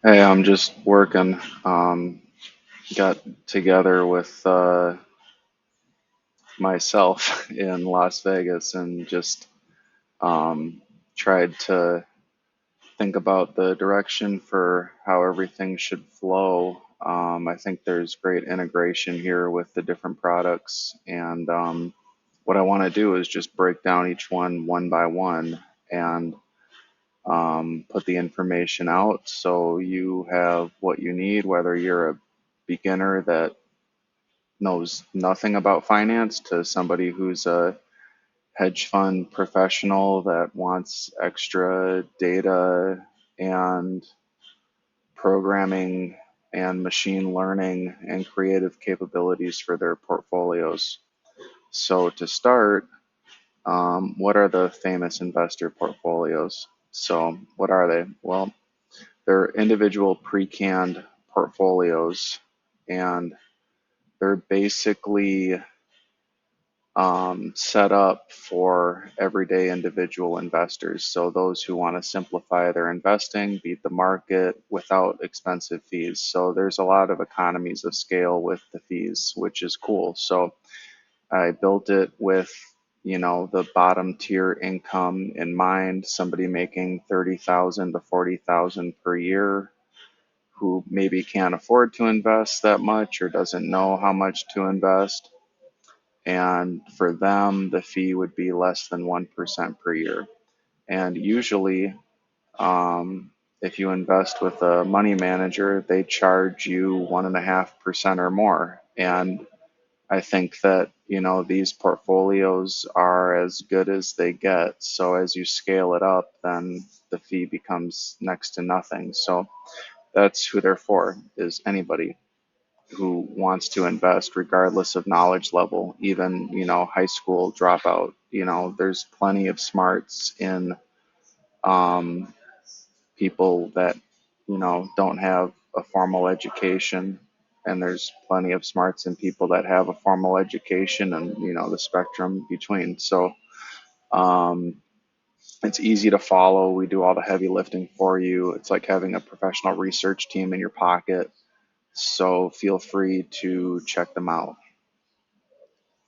Hey, I'm just working. Got together with myself in Las Vegas and just um, tried to think about the direction for how everything should flow. I think there's great integration here with the different products, and what I want to do is just break down each one by one and put the information out so you have what you need, whether you're a beginner that knows nothing about finance to somebody who's a hedge fund professional that wants extra data and programming and machine learning and creative capabilities for their portfolios. So, to start, what are the famous investor portfolios? So, what are they? Well, they're individual pre-canned portfolios, and they're basically set up for everyday individual investors. So those who want to simplify their investing, beat the market without expensive fees. So there's a lot of economies of scale with the fees, which is cool. So I built it with, the bottom tier income in mind, somebody making 30,000 to 40,000 per year who maybe can't afford to invest that much or doesn't know how much to invest. And for them, the fee would be less than 1% per year. And usually, um, if you invest with a money manager, they charge you 1.5% or more. And I think that, these portfolios are as good as they get. So as you scale it up, then the fee becomes next to nothing. So that's who they're for, is anybody who wants to invest regardless of knowledge level, even, high school dropout. There's plenty of smarts in um, people that, don't have a formal education. And there's plenty of smarts in people that have a formal education and, the spectrum between. So um, it's easy to follow. We do all the heavy lifting for you. It's like having a professional research team in your pocket. So feel free to check them out.